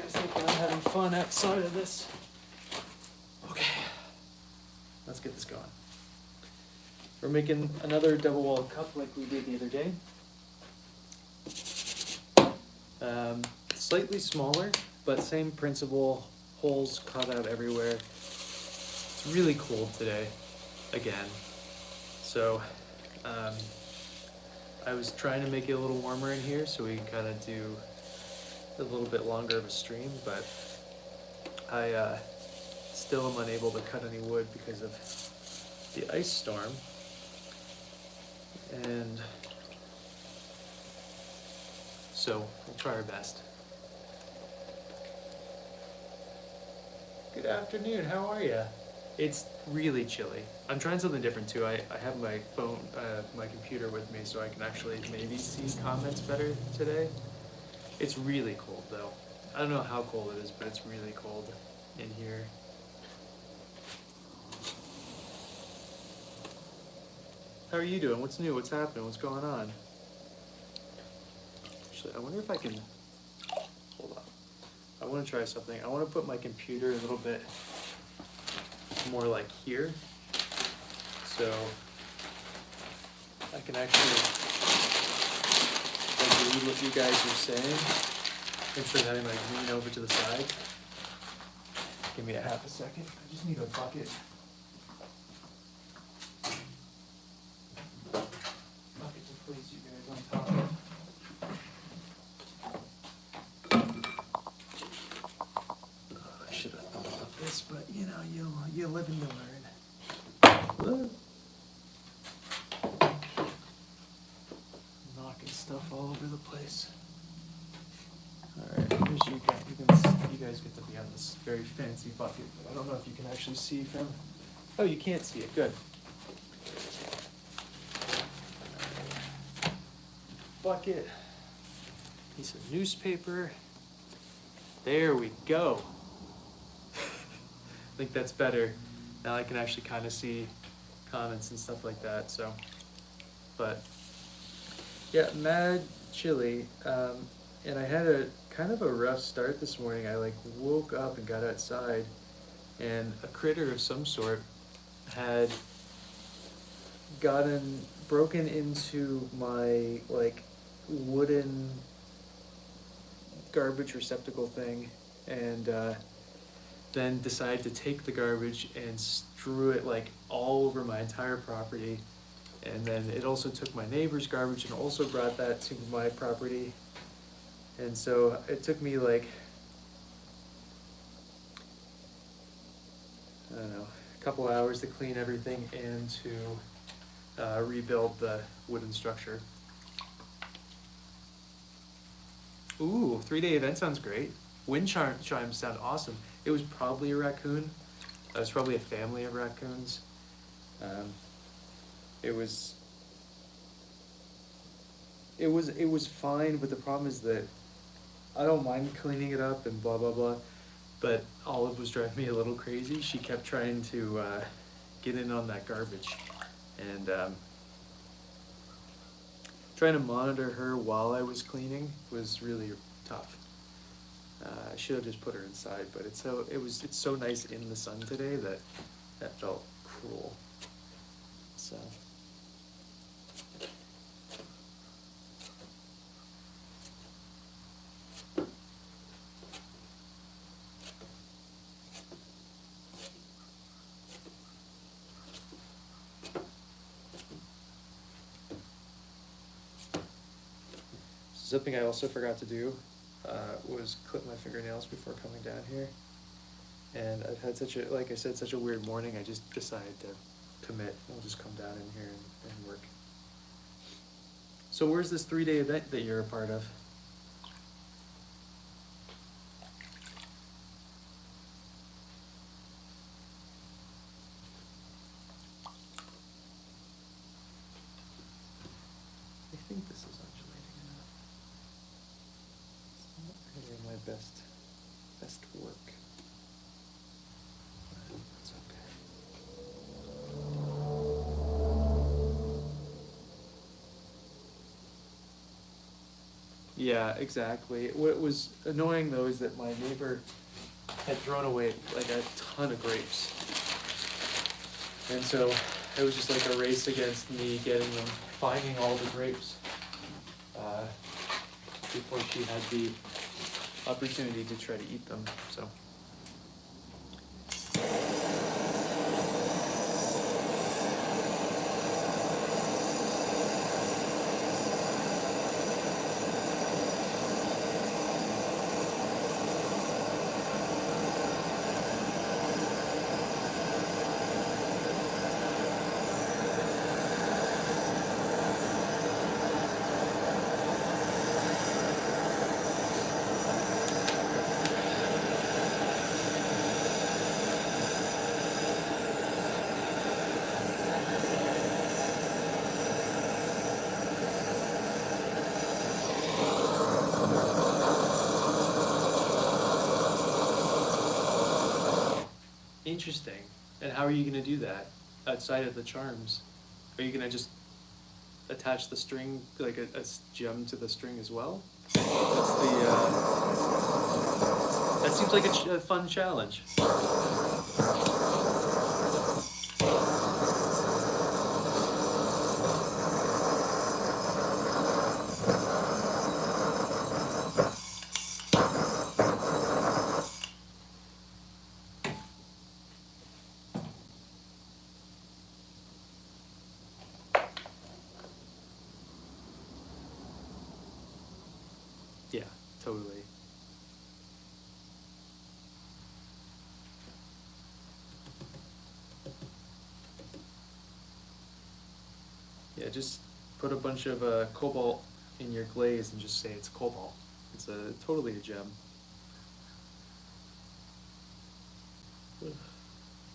guys think I'm having fun outside of this? Okay, let's get this going. We're making another double-walled cup like we did the other day. Slightly smaller, but same principle, holes cut out everywhere. It's really cold today, again. So, I was trying to make it a little warmer in here so we can kind of do a little bit longer of a stream, but I still am unable to cut any wood because of the ice storm. And so we'll try our best. Good afternoon, how are you? It's really chilly. I'm trying something different too. I have my phone, my computer with me so I can actually maybe see comments better today. It's really cold though. I don't know how cold it is, but it's really cold in here. How are you doing? What's new? What's happening? What's going on? Actually, I wonder if I can, hold on. I want to try something. I want to put my computer a little bit more like here, so I can actually like read what you guys are saying instead of having like lean over to the side. Give me a half a second. I just need a bucket. Bucket to place you guys on top of. I should have thought about this, but you know, you live and you learn. Knocking stuff all over the place. Alright, here's you guys. You guys get to be on this very fancy bucket, but I don't know if you can actually see from. Oh, you can't see it. Good. Bucket. Piece of newspaper. There we go. I think that's better. Now I can actually kind of see comments and stuff like that. So, but yeah, mad chilly. And I had a kind of a rough start this morning. I like woke up and got outside, and a critter of some sort had broken into my like wooden garbage receptacle thing, and then decided to take the garbage and strew it like all over my entire property. And then it also took my neighbor's garbage and also brought that to my property. And so it took me like, I don't know, a couple hours to clean everything and to rebuild the wooden structure. Ooh, 3-day event sounds great. Wind chimes sound awesome. It was probably a raccoon. It was probably a family of raccoons. It was fine, but the problem is that I don't mind cleaning it up and blah blah blah, but Olive was driving me a little crazy. She kept trying to get in on that garbage, and trying to monitor her while I was cleaning was really tough. I should have just put her inside, but it's so nice in the sun today that felt cruel. So. Something I also forgot to do was clip my fingernails before coming down here. And I've had like I said, such a weird morning, I just decided to commit. I'll just come down in here and work. So where's this 3-day event that you're a part of? I think this is undulating enough. It's not really my best work. That's okay. Yeah, exactly. What was annoying though is that my neighbor had thrown away like a ton of grapes. And so it was just like a race against me getting them, finding all the grapes, uh, before she had the opportunity to try to eat them, so. Interesting. And how are you gonna do that outside of the charms? Are you gonna just attach the string, like a gem to the string as well? That's that seems like a fun challenge. Yeah, totally. Yeah, just put a bunch of cobalt in your glaze and just say it's cobalt. It's totally a gem.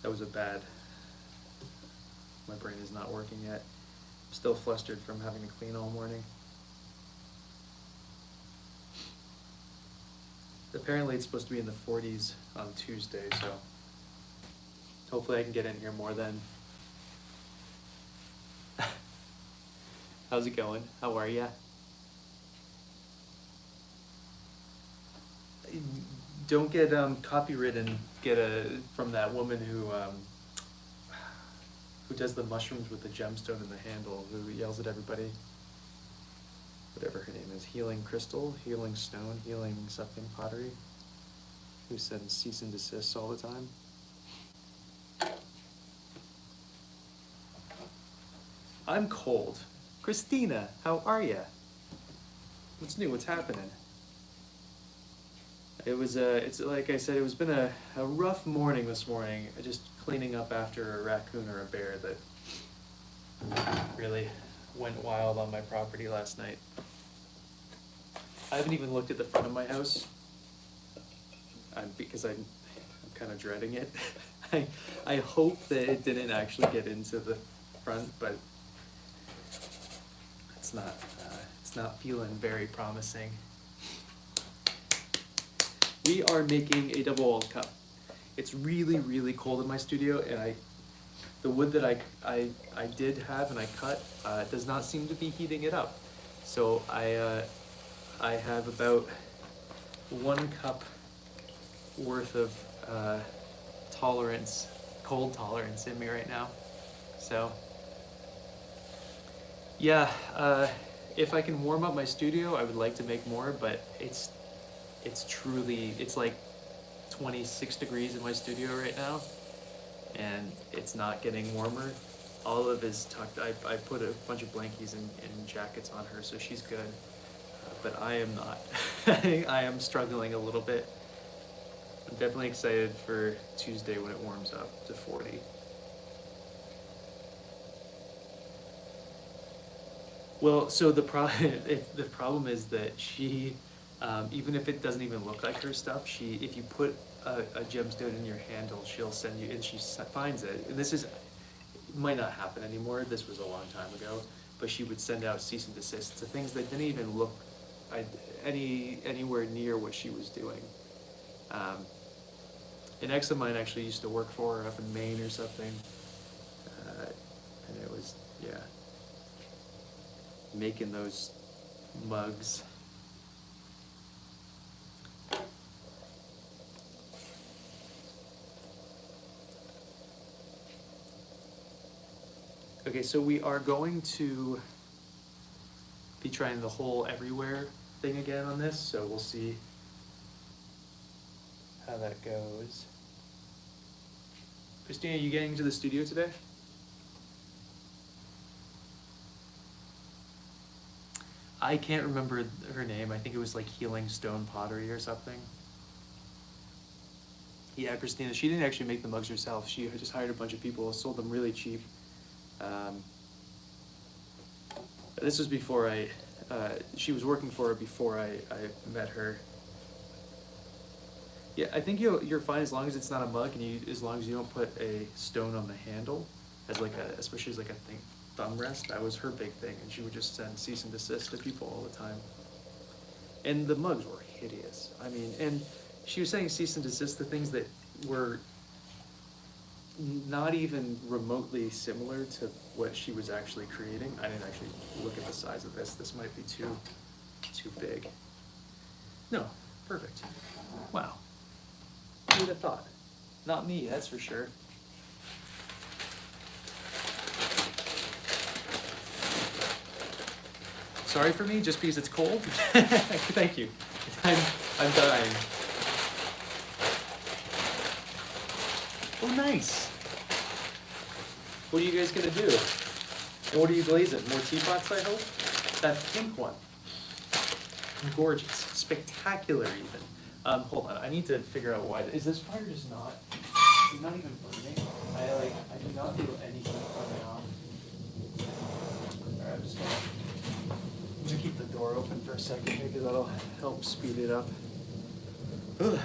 That was a bad. My brain is not working yet. I'm still flustered from having to clean all morning. Apparently it's supposed to be in the 40s on Tuesday, so hopefully I can get in here more then. How's it going? How are ya? Don't get copywritten. Get from that woman who does the mushrooms with the gemstone in the handle, who yells at everybody. Whatever her name is, Healing Crystal, Healing Stone, Healing something Pottery, who sends cease and desist all the time. I'm cold. Christina, how are ya? What's new? What's happening? It's like I said, it's been a rough morning this morning, just cleaning up after a raccoon or a bear that really went wild on my property last night. I haven't even looked at the front of my house, because I'm kind of dreading it. I hope that it didn't actually get into the front, but it's not feeling very promising. We are making a double walled cup. It's really, really cold in my studio, and the wood that I did have and I cut does not seem to be heating it up. So I have about 1 cup worth of cold tolerance in me right now. So yeah, if I can warm up my studio, I would like to make more, but it's like 26 degrees in my studio right now, and it's not getting warmer. Olive is tucked. I put a bunch of blankies and jackets on her, so she's good. But I am not. I am struggling a little bit. I'm definitely excited for Tuesday when it warms up to 40. Well, so the problem is that she, even if it doesn't even look like her stuff, if you put a gemstone in your handle, she'll send you, and she finds it. And it might not happen anymore. This was a long time ago, but she would send out cease and desist to things that didn't even look anywhere near what she was doing. An ex of mine actually used to work for her up in Maine or something, and it was, yeah, making those mugs. Okay, so we are going to be trying the whole everywhere thing again on this, so we'll see how that goes. Christina, you getting to the studio today? I can't remember her name. I think it was like Healing Stone Pottery or something. Yeah, Christina, she didn't actually make the mugs herself. She just hired a bunch of people, sold them really cheap. This was before she was working for her before I met her. Yeah, I think you're fine as long as it's not a mug, and as long as you don't put a stone on the handle, as like especially as like a thumb rest. That was her big thing, and she would just send cease and desist to people all the time. And the mugs were hideous. I mean, and she was saying cease and desist to things that were not even remotely similar to what she was actually creating. I didn't actually look at the size of this. This might be too big. No, perfect. Wow. Who would have thought? Not me, that's for sure. Sorry for me, just because it's cold? Thank you. I'm dying. Oh, nice. What are you guys gonna do? And what are you glazing? More teapots, I hope? That pink one. Gorgeous. Spectacular, even. Hold on, I need to figure out why. Is this fire just not? It's not even burning. I do not feel anything coming off. Alright, I'm just gonna keep the door open for a second here because that'll help speed it up. Ugh.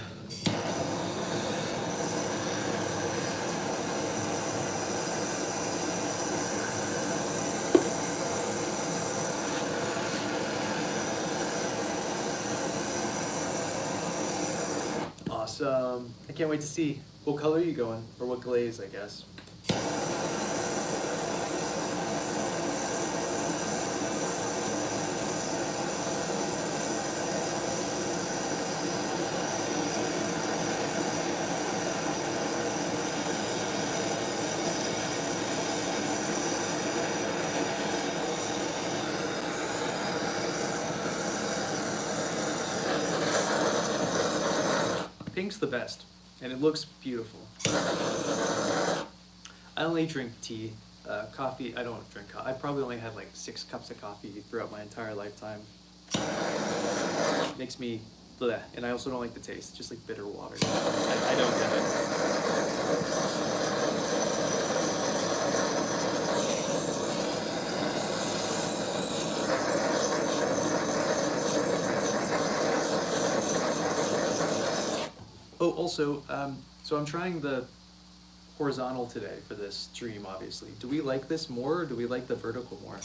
Awesome. I can't wait to see what color are you going, or what glaze, I guess. Pink's the best, and it looks beautiful. I only drink tea. Coffee, I don't drink coffee. I probably only had like 6 cups of coffee throughout my entire lifetime. Makes me bleh, and I also don't like the taste, just like bitter water. I don't get it. Oh, also, so I'm trying the horizontal today for this stream, obviously. Do we like this more, or do we like the vertical more?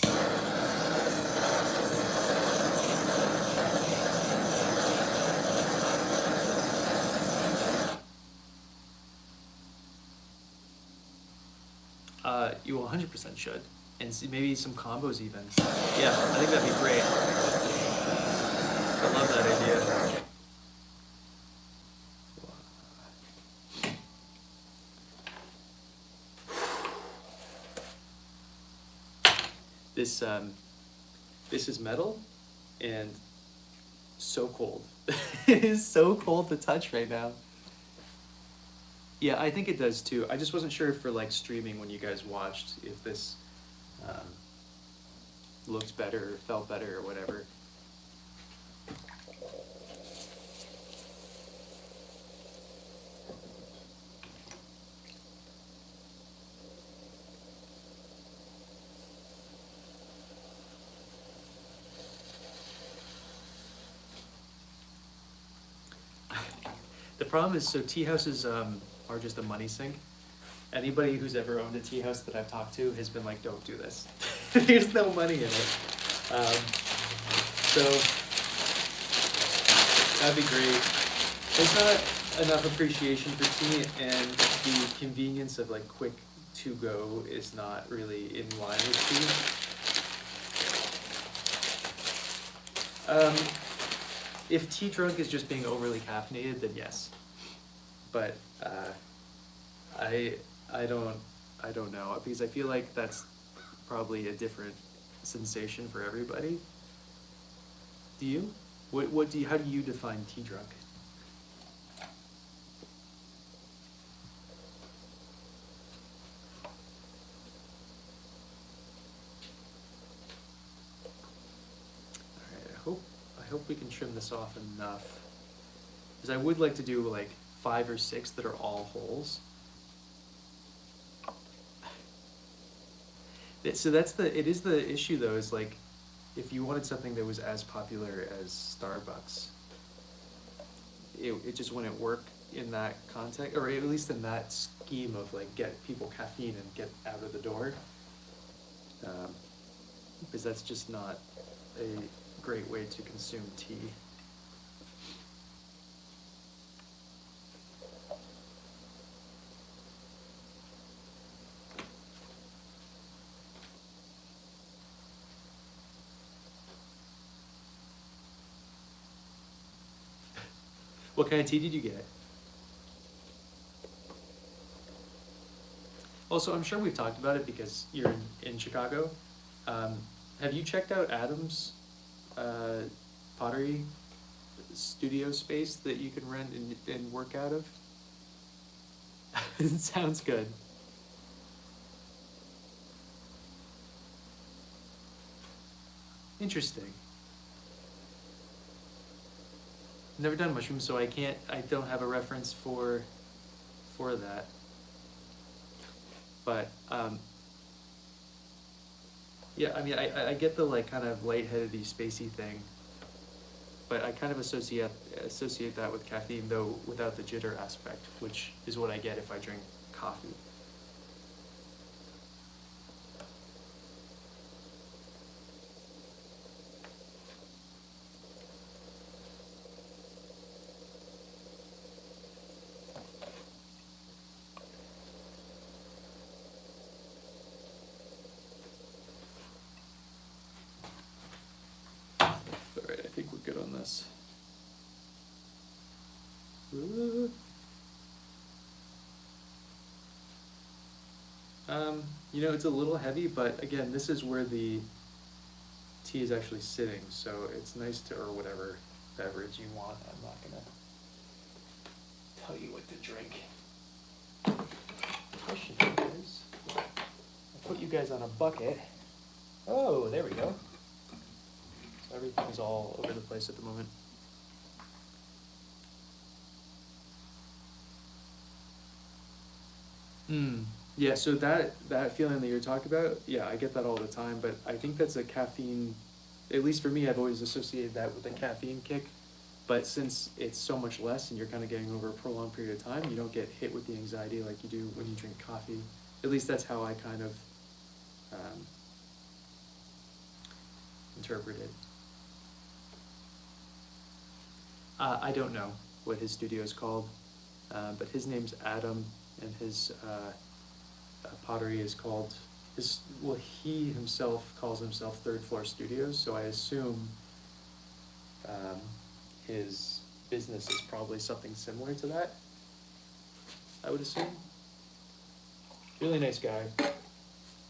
You 100% should. And see, maybe some combos even. Yeah, I think that'd be great. I love that idea. This is metal, and so cold. It is so cold to touch right now. Yeah, I think it does too. I just wasn't sure for like streaming when you guys watched if this looked better or felt better or whatever. The problem is, so tea houses are just a money sink. Anybody who's ever owned a tea house that I've talked to has been like, don't do this. There's no money in it. So that'd be great. There's not enough appreciation for tea, and the convenience of like quick to go is not really in line with tea. If tea drunk is just being overly caffeinated, then yes. But I don't know, because I feel like that's probably a different sensation for everybody. Do you? What do you, how do you define tea drunk? Alright, I hope we can trim this off enough. Because I would like to do like 5 or 6 that are all holes. So it is the issue though, is like, if you wanted something that was as popular as Starbucks, it just wouldn't work in that context, or at least in that scheme of like get people caffeine and get out of the door. Because that's just not a great way to consume tea. What kind of tea did you get? Also, I'm sure we've talked about it because you're in Chicago. Have you checked out Adam's pottery studio space that you can rent and work out of? It sounds good. Interesting. Never done mushrooms, so I don't have a reference for that. But yeah, I mean, I get the like kind of lightheaded-y, spacey thing, but I kind of associate that with caffeine though, without the jitter aspect, which is what I get if I drink coffee. Alright, I think we're good on this. You know, it's a little heavy, but again, this is where the tea is actually sitting, so it's nice to, or whatever beverage you want. I'm not gonna tell you what to drink. The question is, I put you guys on a bucket. Oh, there we go. So everything's all over the place at the moment. Yeah, so that feeling that you're talking about, yeah, I get that all the time, but I think that's a caffeine, at least for me, I've always associated that with a caffeine kick. But since it's so much less and you're kind of getting over a prolonged period of time, you don't get hit with the anxiety like you do when you drink coffee. At least that's how I kind of interpret it. I don't know what his studio is called, but his name's Adam, and his pottery is called, well, he himself calls himself Third Floor Studios, so I assume his business is probably something similar to that, I would assume. Really nice guy.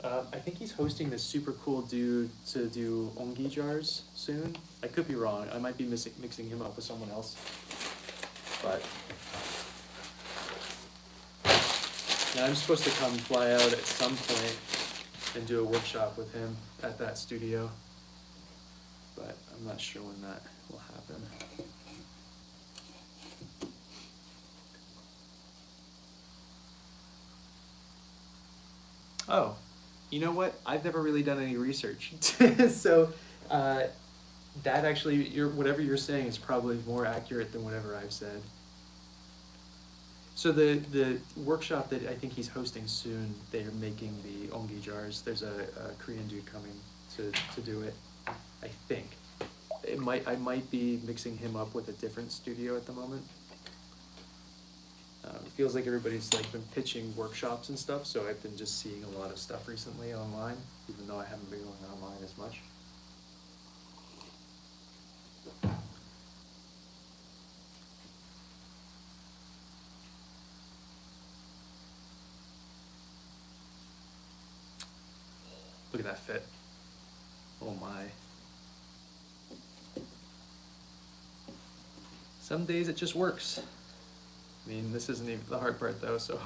I think he's hosting this super cool dude to do ongi jars soon. I could be wrong. I might be mixing him up with someone else. But now I'm supposed to come fly out at some point and do a workshop with him at that studio. But I'm not sure when that will happen. Oh, you know what? I've never really done any research. So that actually, whatever you're saying is probably more accurate than whatever I've said. So the workshop that I think he's hosting soon, they're making the ongi jars. There's a Korean dude coming to do it, I think. I might be mixing him up with a different studio at the moment. It feels like everybody's like been pitching workshops and stuff, so I've been just seeing a lot of stuff recently online, even though I haven't been going online as much. Look at that fit. Oh my. Some days it just works. I mean, this isn't even the hard part though, so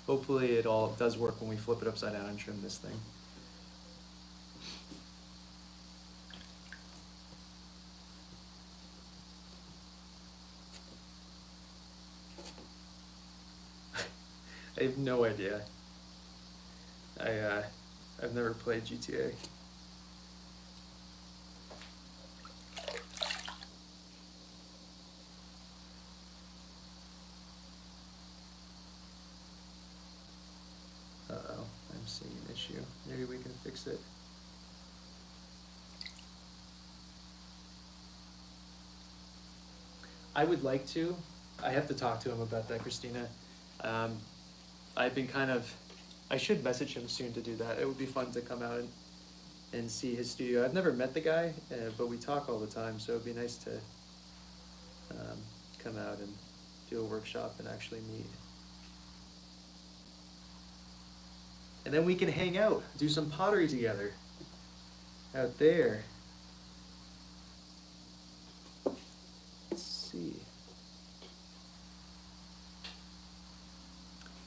hopefully it all does work when we flip it upside down and trim this thing. I have no idea. I've never played GTA. Uh-oh, I'm seeing an issue. Maybe we can fix it. I would like to. I have to talk to him about that, Christina. I've been I should message him soon to do that. It would be fun to come out and see his studio. I've never met the guy, but we talk all the time, so it'd be nice to come out and do a workshop and actually meet. And then we can hang out, do some pottery together out there. Let's see.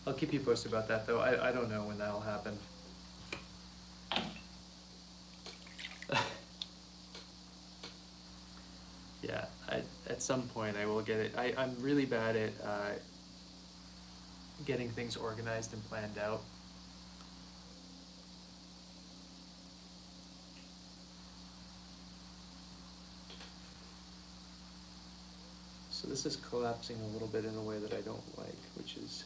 I'll keep you posted about that though. I don't know when that'll happen. Yeah, at some point I will get it. I'm really bad at getting things organized and planned out. So this is collapsing a little bit in a way that I don't like, which is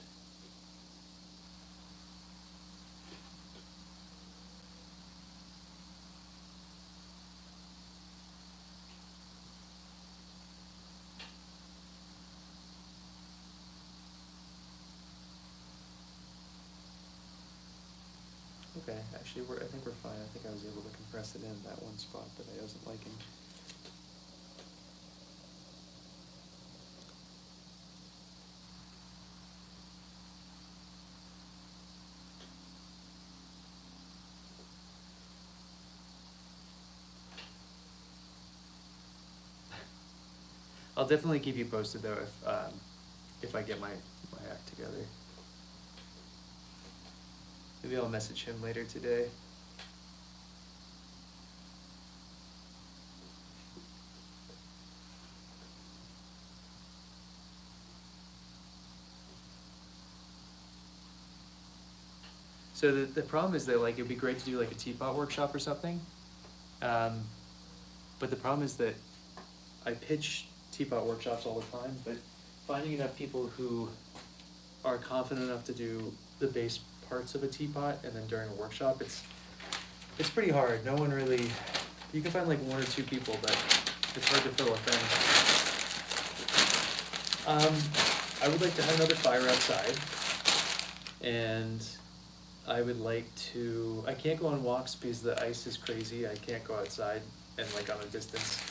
okay. Actually, I think we're fine. I think I was able to compress it in that one spot that I wasn't liking. I'll definitely keep you posted though if I get my act together. Maybe I'll message him later today. So the problem is that like it'd be great to do like a teapot workshop or something, but the problem is that I pitch teapot workshops all the time, but finding enough people who are confident enough to do the base parts of a teapot and then during a workshop, it's pretty hard. No one really, you can find like one or two people, but it's hard to fill a thing. I would like to have another fire outside, and I would like to, I can't go on walks because the ice is crazy. I can't go outside and like on a distance.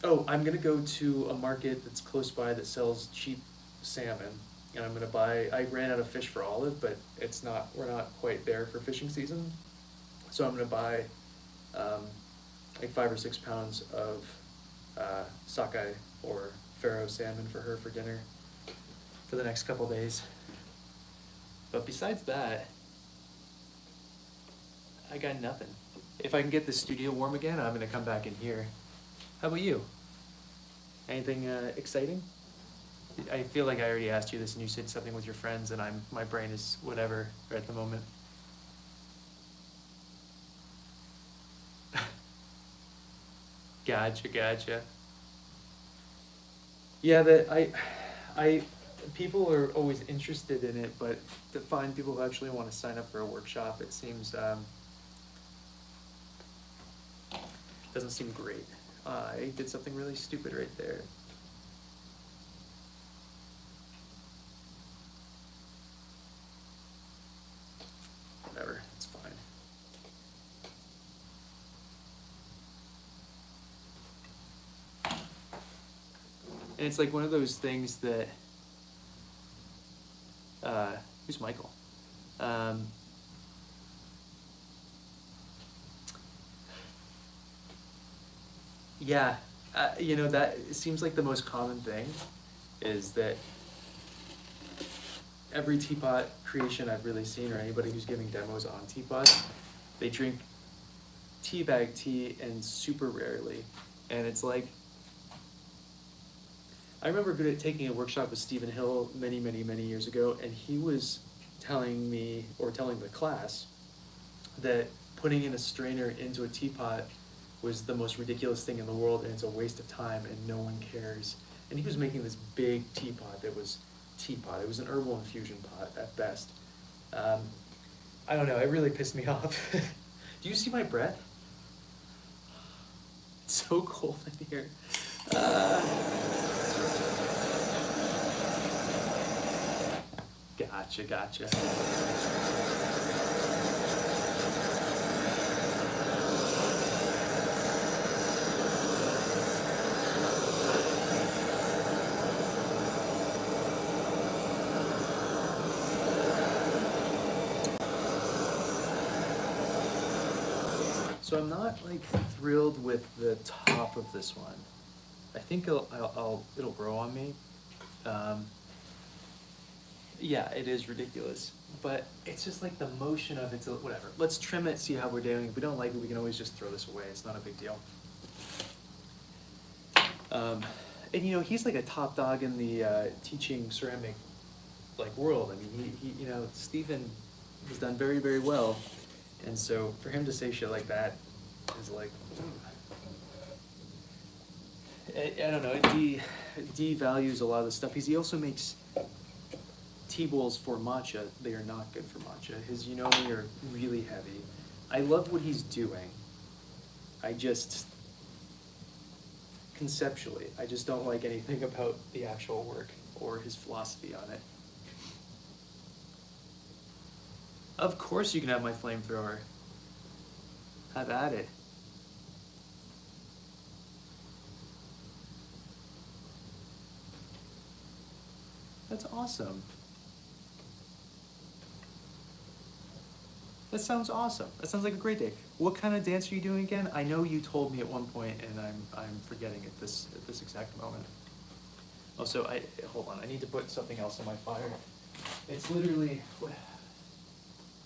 Oh, I'm gonna go to a market that's close by that sells cheap salmon, and I'm gonna buy, I ran out of fish for Olive, but we're not quite there for fishing season. So I'm gonna buy like 5 or 6 pounds of sockeye or Faro salmon for her for dinner for the next couple days. But besides that, I got nothing. If I can get the studio warm again, I'm gonna come back in here. How about you? Anything exciting? I feel like I already asked you this and you said something with your friends and my brain is whatever at the moment. Gotcha. Yeah, people are always interested in it, but to find people who actually want to sign up for a workshop, it seems, doesn't seem great. I did something really stupid right there. Whatever, it's fine. And it's like one of those things that, who's Michael? Yeah, you know, that seems like the most common thing is that every teapot creation I've really seen, or anybody who's giving demos on teapots, they drink tea bag tea and super rarely. And it's like, I remember taking a workshop with Stephen Hill many, many, many years ago, and he was telling me, or telling the class, that putting in a strainer into a teapot was the most ridiculous thing in the world, and it's a waste of time, and no one cares. And he was making this big teapot that was teapot. It was an herbal infusion pot at best. I don't know, it really pissed me off. Do you see my breath? It's so cold in here. Gotcha, gotcha. So I'm not like thrilled with the top of this one. I think it'll grow on me. Yeah, it is ridiculous, but it's just like the motion of it. Whatever. Let's trim it, see how we're doing. If we don't like it, we can always just throw this away. It's not a big deal. And you know, he's like a top dog in the teaching ceramic like world. I mean, he you know, Stephen has done very, very well, and so for him to say shit like that is like, I don't know. It devalues a lot of the stuff. He also makes tea bowls for matcha. They are not good for matcha. His Unomi are really heavy. I love what he's doing. I just, conceptually, I just don't like anything about the actual work or his philosophy on it. Of course you can have my flamethrower. Have at it. That's awesome. That sounds awesome. That sounds like a great day. What kind of dance are you doing again? I know you told me at one point, and I'm forgetting at this exact moment. Oh, so hold on. I need to put something else in my fire. It's literally,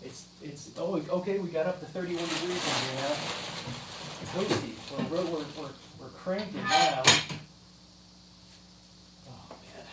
it's oh, okay. We got up to 31 degrees in here now. It's toasty. We're cranking now. Oh man.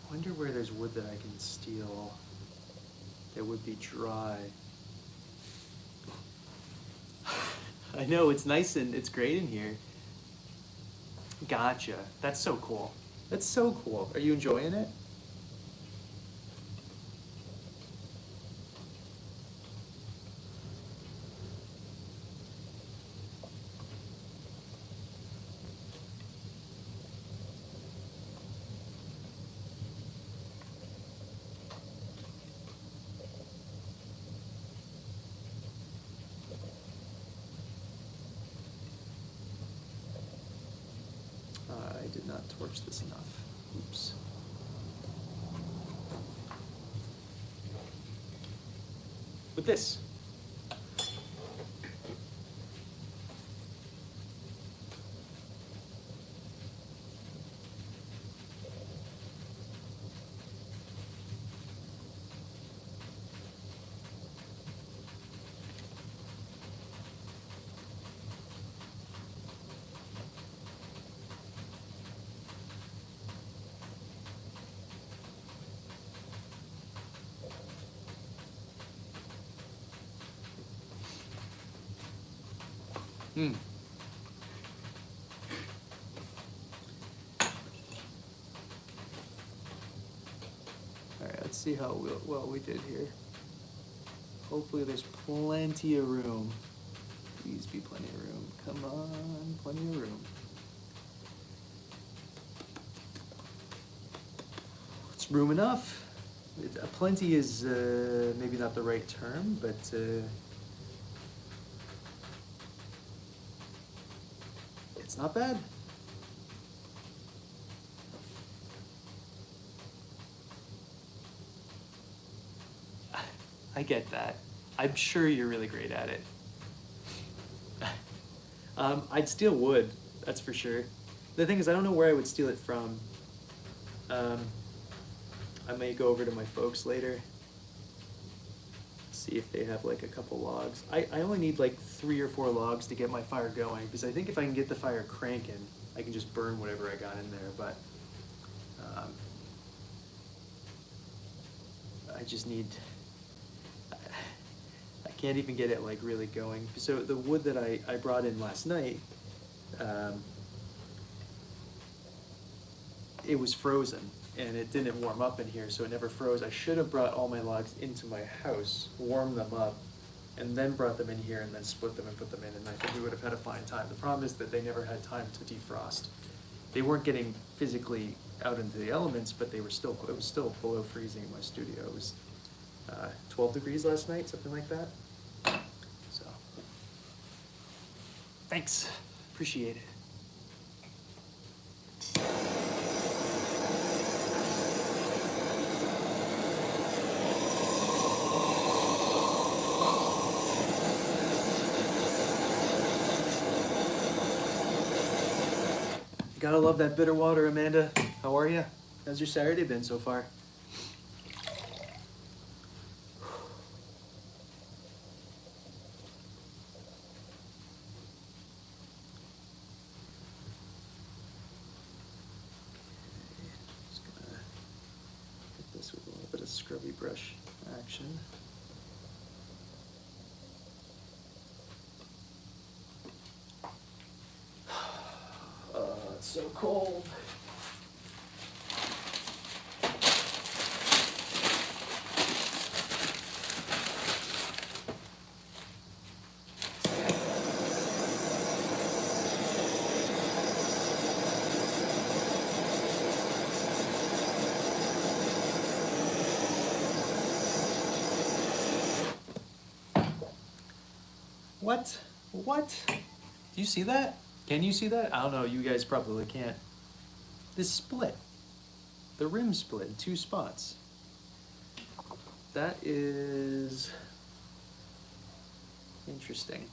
Wonder where there's wood that I can steal that would be dry. I know, it's nice and it's great in here. Gotcha. That's so cool. That's so cool. Are you enjoying it? I did not torch this enough. Oops. With this. Hmm. All right, let's see how well we did here. Hopefully there's plenty of room. Please be plenty of room. Come on, plenty of room. room enough. Plenty is maybe not the right term, but it's not bad. I get that. I'm sure you're really great at it. I'd steal wood, that's for sure. The thing is, I don't know where I would steal it from. I may go over to my folks later, see if they have like a couple logs. I only need like 3 or 4 logs to get my fire going, because I think if I can get the fire cranking, I can just burn whatever I got in there, but I just need, I can't even get it like really going. So the wood that I brought in last night, it was frozen and it didn't warm up in here, so it never froze. I should have brought all my logs into my house, warmed them up, and then brought them in here and then split them and put them in, and I think we would have had a fine time. The problem is that they never had time to defrost. They weren't getting physically out into the elements, but they were still, it was still below freezing in my studio. It was 12 degrees last night, something like that. So, thanks, appreciate it. Gotta love that bitter water, Amanda. How are you? How's your Saturday been so far? Just gonna hit this with a little bit of scrubby brush action. It's so cold. What? What? Do you see that? Can you see that? I don't know, you guys probably can't. This split. The rim split in 2 spots. That is interesting.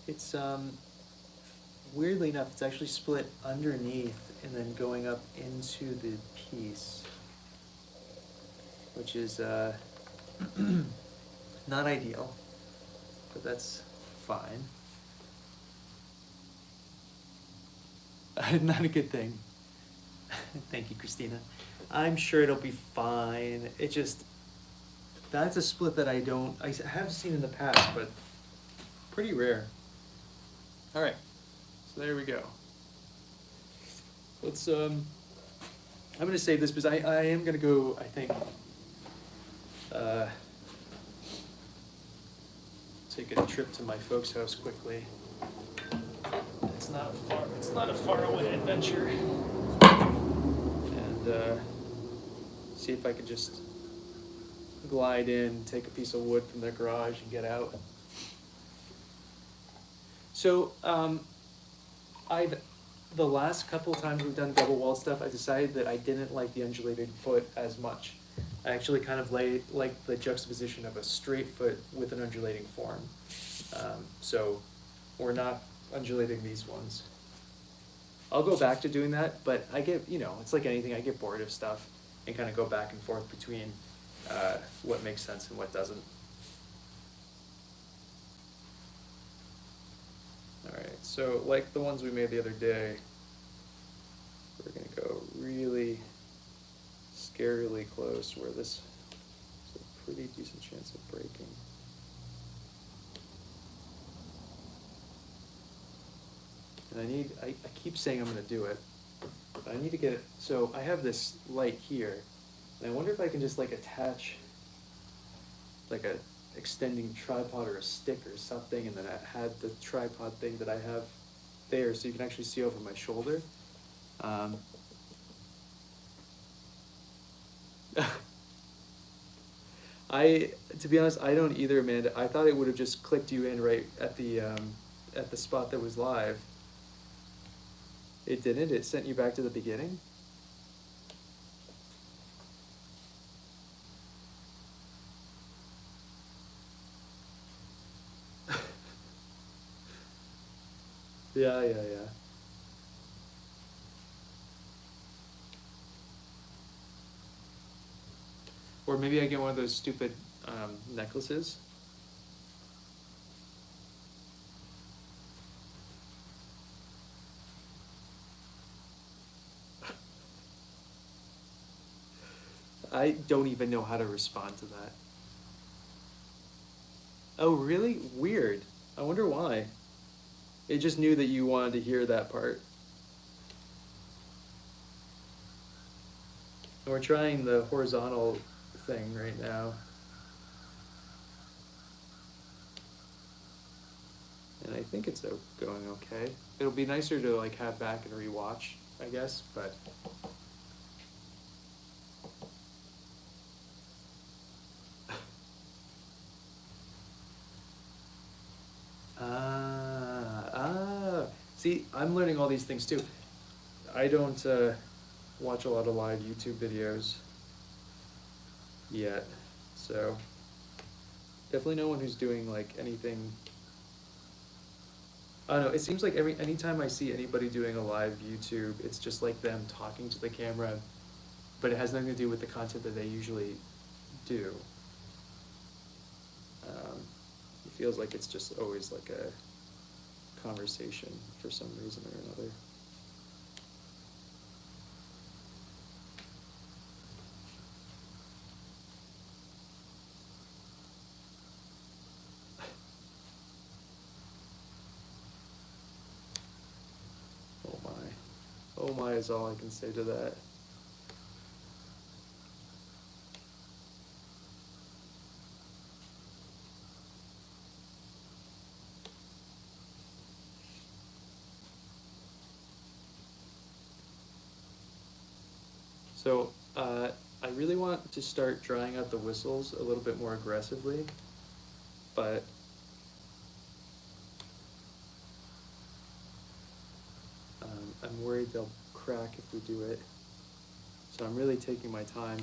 It's weirdly enough, it's actually split underneath and then going up into the piece, which is not ideal, but that's fine. Not a good thing. Thank you, Christina. I'm sure it'll be fine. It just, that's a split that I have seen in the past, but pretty rare. All right, so there we go. Let's, I'm gonna save this because I am gonna go, I think, take a trip to my folks' house quickly. It's not a far away adventure. And see if I can just glide in, take a piece of wood from their garage and get out. So, the last couple of times we've done double wall stuff, I decided that I didn't like the undulated foot as much. I actually kind of like the juxtaposition of a straight foot with an undulating form. So we're not undulating these ones. I'll go back to doing that, but I get, it's like anything, I get bored of stuff and kind of go back and forth between what makes sense and what doesn't. Alright, so like the ones we made the other day, we're going to go really scarily close where this pretty decent chance of breaking. And I keep saying I'm gonna do it, but I need to get it, so I have this light here, and I wonder if I can just like attach like a extending tripod or a stick or something, and then I had the tripod thing that I have there, so you can actually see over my shoulder. To be honest, I don't either, Amanda. I thought it would have just clicked you in right at the spot that was live. It didn't? It sent you back to the beginning? Yeah, yeah, yeah. Or maybe I get one of those stupid necklaces. I don't even know how to respond to that. Oh, really? Weird. I wonder why. It just knew that you wanted to hear that part. And we're trying the horizontal thing right now. And I think it's going okay. It'll be nicer to like have back and rewatch, I guess, but see, I'm learning all these things too. I don't watch a lot of live YouTube videos yet, so definitely no one who's doing like anything. I don't know, it seems like anytime I see anybody doing a live YouTube, it's just like them talking to the camera, but it has nothing to do with the content that they usually do. It feels like it's just always like a conversation for some reason or another. Oh my. Oh my is all I can say to that. So, I really want to start drying out the whistles a little bit more aggressively, but I'm worried they'll crack if we do it. So I'm really taking my time.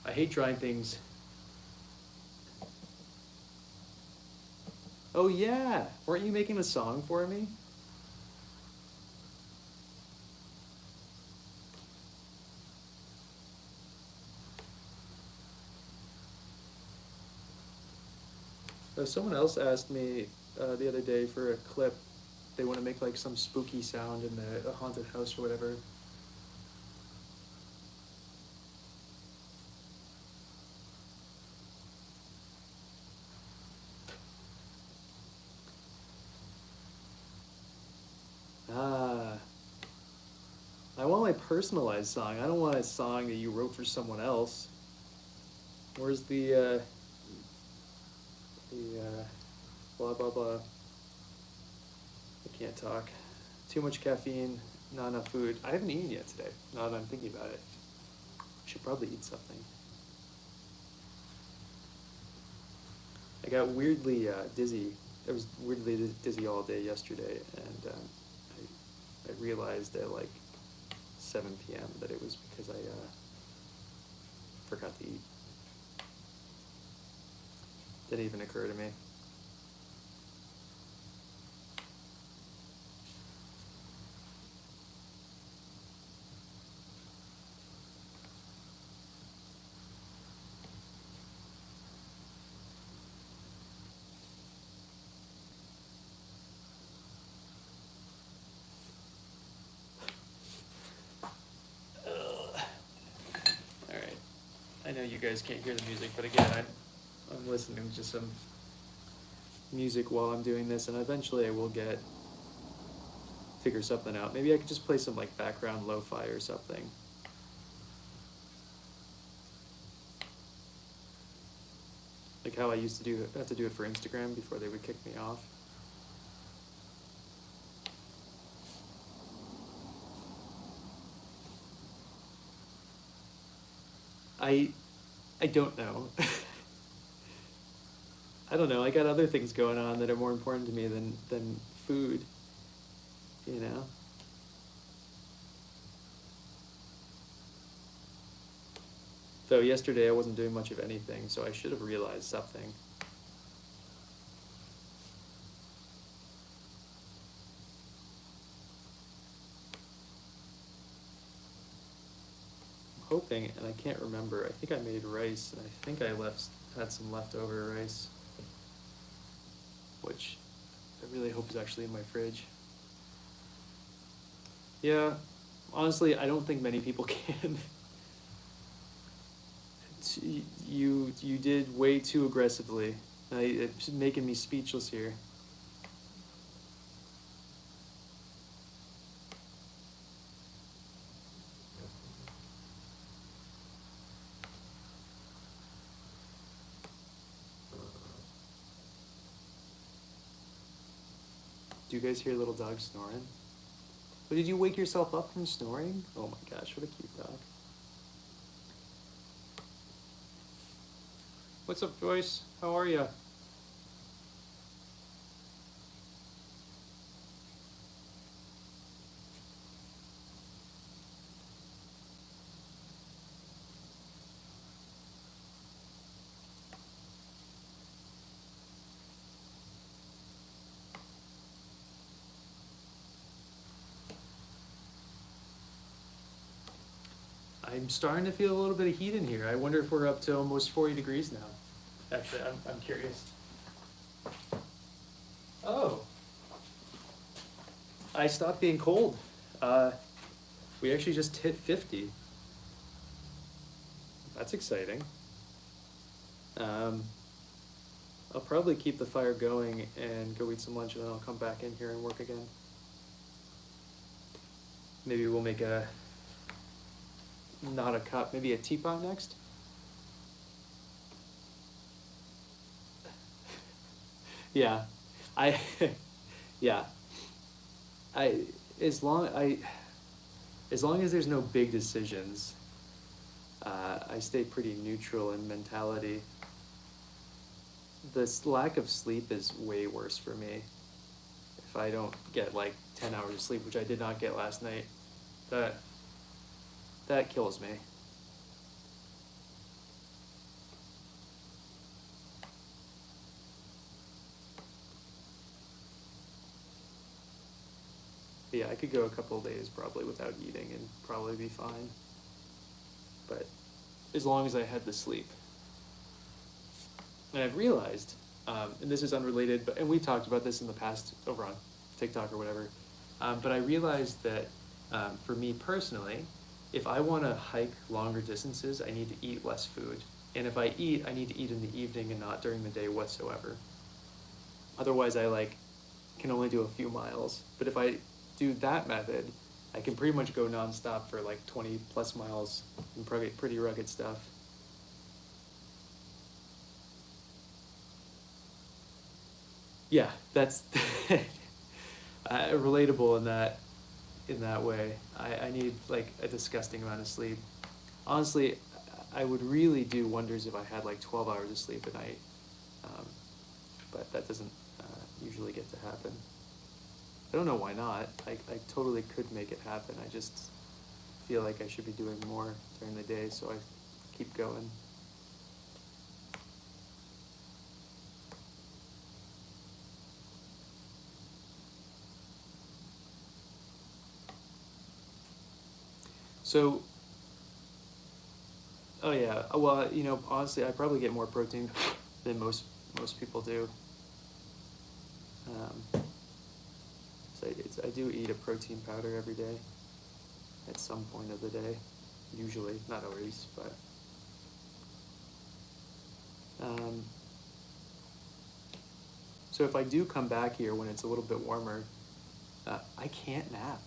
I hate drying things. Oh yeah, weren't you making a song for me? Someone else asked me the other day for a clip. They want to make like some spooky sound in a haunted house or whatever. Ah, I want my personalized song. I don't want a song that you wrote for someone else. Where's the blah blah blah? I can't talk. Too much caffeine, not enough food. I haven't eaten yet today, now that I'm thinking about it. I should probably eat something. I got weirdly dizzy. I was weirdly dizzy all day yesterday, and I realized at like 7 p.m. that it was because I forgot to eat. Didn't even occur to me. All right. I know you guys can't hear the music, but again, I'm listening to some music while I'm doing this, and eventually I will figure something out. Maybe I could just play some like background lo-fi or something. Like how I used to have to do it for Instagram before they would kick me off. I don't know. I don't know. I got other things going on that are more important to me than food, you know? Though yesterday I wasn't doing much of anything, so I should have realized something. I'm hoping, and I can't remember, I think I made rice, and I think I had some leftover rice, which I really hope is actually in my fridge. Yeah, honestly, I don't think many people can. You did way too aggressively. It's making me speechless here. Do you guys hear little dog snoring? But did you wake yourself up from snoring? Oh my gosh, what a cute dog. What's up, Joyce? How are you? I'm starting to feel a little bit of heat in here. I wonder if we're up to almost 40 degrees now. Actually, I'm curious. Oh. I stopped being cold. We actually just hit 50. That's exciting. I'll probably keep the fire going and go eat some lunch, and then I'll come back in here and work again. Maybe we'll make not a cup, maybe a teapot next. Yeah, yeah, I as long I as long as there's no big decisions, I stay pretty neutral in mentality. This lack of sleep is way worse for me. If I don't get like 10 hours of sleep, which I did not get last night, that kills me. But yeah, I could go a couple of days probably without eating and probably be fine. But as long as I had the sleep. And I've realized, and this is unrelated, and we've talked about this in the past over on TikTok or whatever, but I realized that for me personally, if I want to hike longer distances, I need to eat less food. And if I eat, I need to eat in the evening and not during the day whatsoever. Otherwise, I can only do a few miles. But if I do that method, I can pretty much go nonstop for like 20 plus miles and pretty rugged stuff. Yeah, that's relatable in that way. I need like a disgusting amount of sleep. Honestly, I would really do wonders if I had like 12 hours of sleep a night, but that doesn't usually get to happen. I don't know why not. I totally could make it happen. I just feel like I should be doing more during the day, so I keep going. So, oh yeah, well, honestly, I probably get more protein than most people do. So I do eat a protein powder every day at some point of the day, usually, not always, but So if I do come back here when it's a little bit warmer, I can't nap.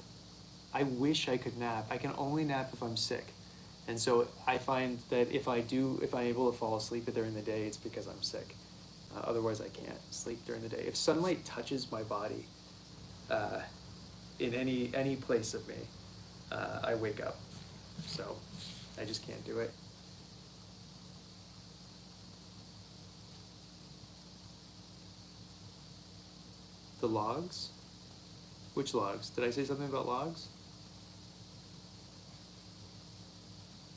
I wish I could nap. I can only nap if I'm sick. And so I find that if I'm able to fall asleep during the day, it's because I'm sick. Otherwise, I can't sleep during the day. If sunlight touches my body in any place of me, I wake up. So I just can't do it. The logs? Which logs? Did I say something about logs?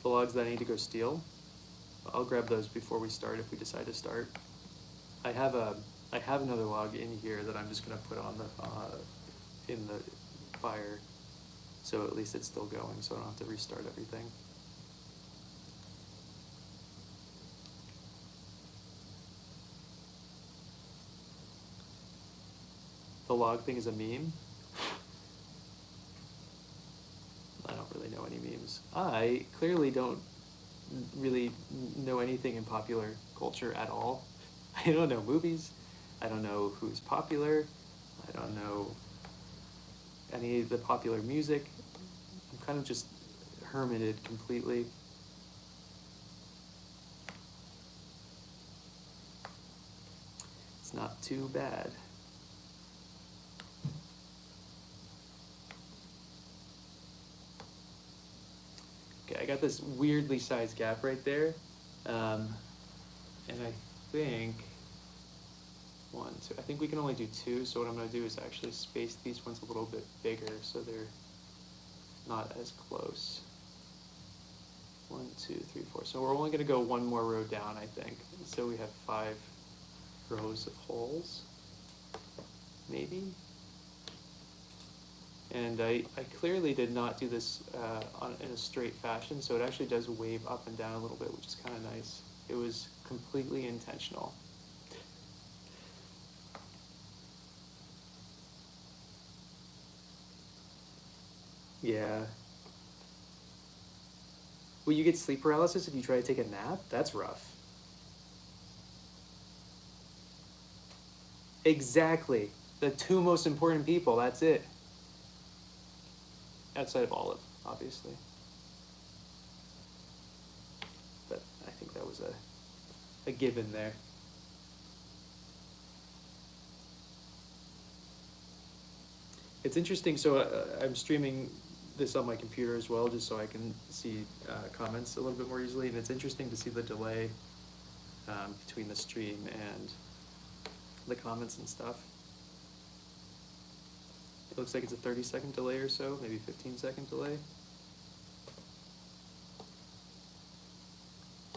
The logs that I need to go steal? I'll grab those before we start if we decide to start. I have another log in here that I'm just gonna put on the in the fire, so at least it's still going, so I don't have to restart everything. The log thing is a meme. I don't really know any memes. I clearly don't really know anything in popular culture at all. I don't know movies. I don't know who's popular. I don't know any of the popular music. I'm kind of just hermited completely. It's not too bad. Okay, I got this weirdly sized gap right there. And I think I think we can only do 2, so what I'm gonna do is actually space these ones a little bit bigger so they're not as close. 1, 2, 3, 4. So we're only gonna go 1 more row down, I think. So we have 5 rows of holes, maybe? And I clearly did not do this in a straight fashion, so it actually does wave up and down a little bit, which is kind of nice. It was completely intentional. Yeah. Will you get sleep paralysis if you try to take a nap? That's rough. Exactly. The 2 most important people, that's it. Outside of Olive, obviously. But I think that was a given there. It's interesting, so I'm streaming this on my computer as well, just so I can see comments a little bit more easily, and it's interesting to see the delay between the stream and the comments and stuff. It looks like it's a 30-second delay or so, maybe 15-second delay.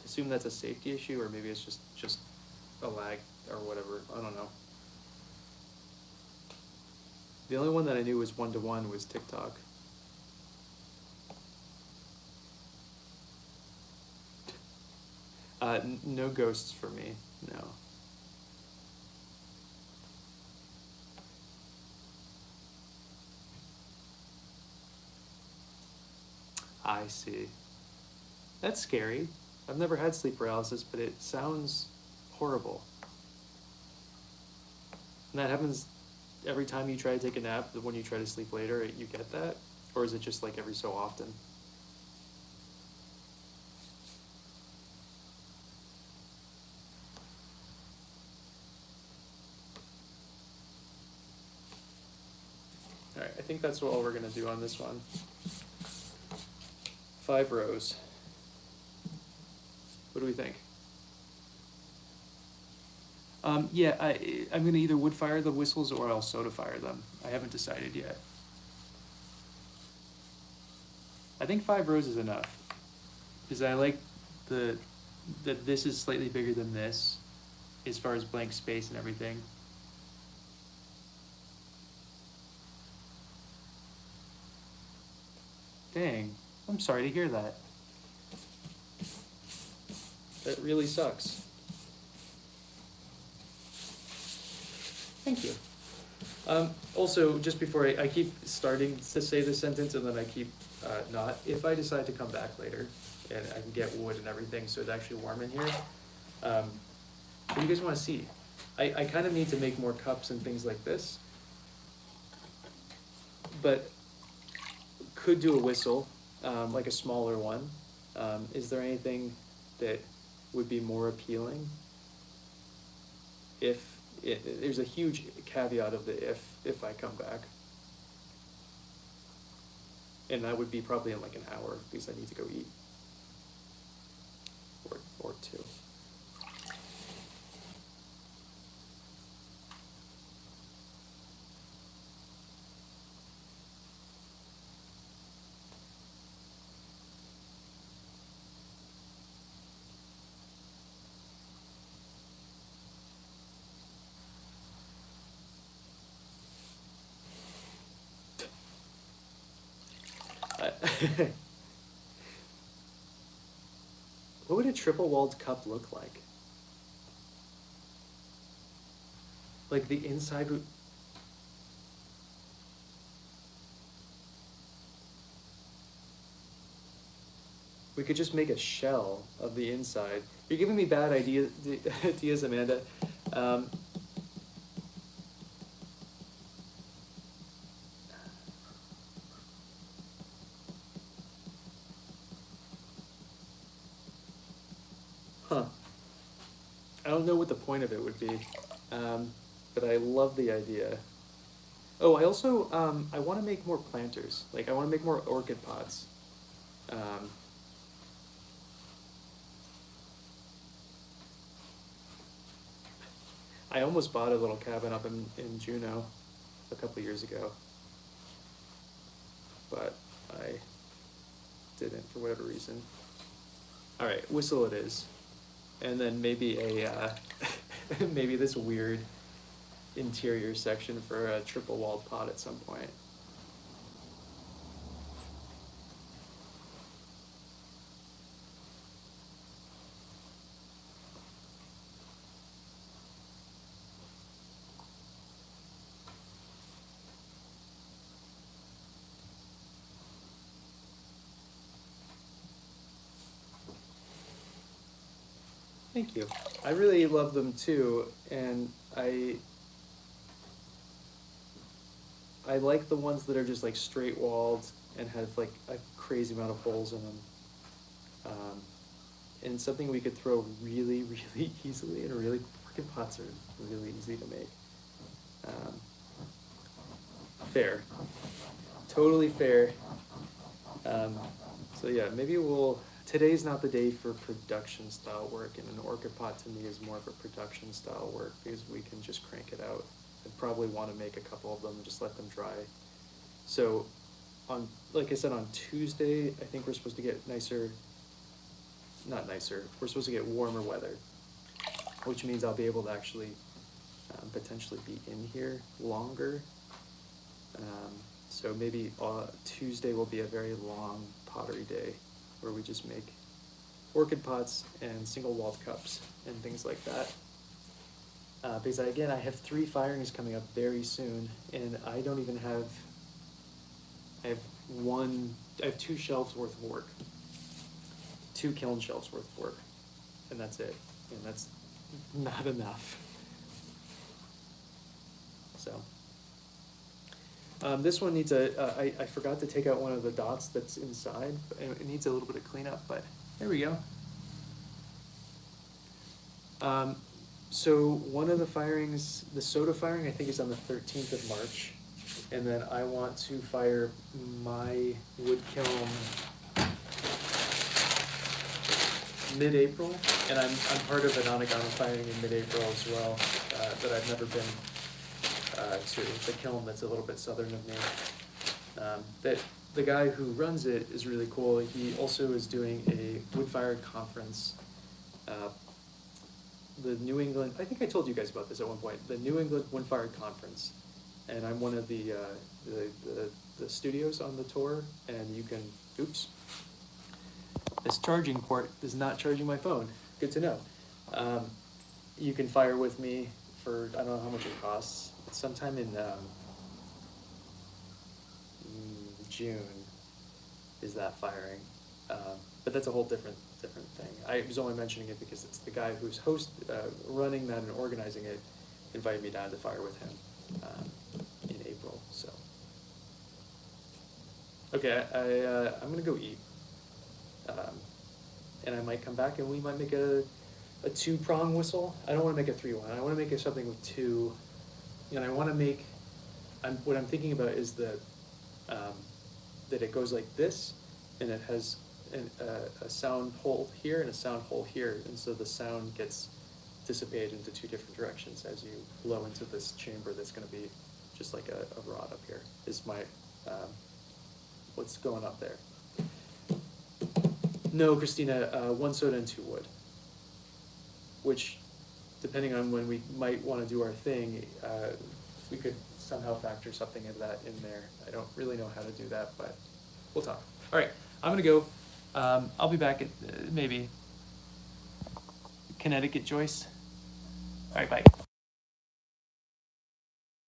Assume that's a safety issue, or maybe it's just a lag or whatever, I don't know. The only one that I knew was 1-to-1 was TikTok. No ghosts for me, no. I see. That's scary. I've never had sleep paralysis, but it sounds horrible. And that happens every time you try to take a nap, when you try to sleep later, you get that? Or is it just like every so often? Alright, I think that's all we're gonna do on this one. 5 rows. What do we think? Yeah, I'm gonna either wood fire the whistles or I'll soda fire them. I haven't decided yet. I think 5 rows is enough, because I like that this is slightly bigger than this, as far as blank space and everything. Dang, I'm sorry to hear that. That really sucks. Thank you. Also, just before I keep starting to say this sentence and then I keep not. If I decide to come back later and I can get wood and everything so it's actually warm in here, what do you guys want to see? I kind of need to make more cups and things like this, but could do a whistle, like a smaller one. Is there anything that would be more appealing? There's a huge caveat of the if I come back. And that would be probably in like an hour because I need to go eat. Or two. What would a triple-walled cup look like? Like the inside would... We could just make a shell of the inside. You're giving me bad ideas, Amanda. Huh. I don't know what the point of it would be, but I love the idea. Oh, I also, I want to make more planters. Like, I want to make more orchid pots. I almost bought a little cabin up in Juneau a couple years ago, but I didn't for whatever reason. All right, whistle it is. And then maybe maybe this weird interior section for a triple-walled pot at some point. Thank you. I really love them too, and I like the ones that are just like straight walled and have like a crazy amount of holes in them. And something we could throw really, really easily, and really, orchid pots are really easy to make. Fair. Totally fair. So yeah, maybe today's not the day for production style work, and an orchid pot to me is more of a production style work because we can just crank it out. I'd probably want to make a couple of them and just let them dry. So like I said, on Tuesday, I think we're supposed to get we're supposed to get warmer weather, which means I'll be able to actually potentially be in here longer. So maybe Tuesday will be a very long pottery day where we just make orchid pots and single-walled cups and things like that. Because again, I have 3 firings coming up very soon, and I don't even have, I have 2 shelves worth of work. 2 kiln shelves worth of work, and that's it. And that's not enough. So. This one needs I forgot to take out one of the dots that's inside. It needs a little bit of cleanup, but there we go. So one of the firings, the soda firing, I think is on the 13th of March. And then I want to fire my wood kiln mid-April. And I'm part of an Onagama firing in mid-April as well, that I've never been to. It's a kiln that's a little bit southern of me. That the guy who runs it is really cool. He also is doing a wood-fired conference. The New England, I think I told you guys about this at one point, the New England Wood-Fired Conference. And I'm one of the studios on the tour, and you can, oops. This charging port is not charging my phone. Good to know. You can fire with me for, I don't know how much it costs. It's sometime in June is that firing. But that's a whole different thing. I was only mentioning it because it's the guy who's running that and organizing it invited me down to fire with him in April. So okay, I'm gonna go eat, and I might come back and we might make a 2-prong whistle. I don't want to make a 3-1. I want to make something with 2, and I want to make. What I'm thinking about is that it goes like this, and it has a sound hole here and a sound hole here, and so the sound gets dissipated into 2 different directions as you blow into this chamber that's going to be just like a rod up here. Is my what's going up there? No, Christina, 1 soda and 2 wood. Which, depending on when we might want to do our thing, we could somehow factor something of that in there. I don't really know how to do that, but we'll talk. All right, I'm gonna go. I'll be back at maybe Connecticut, Joyce. All right, bye.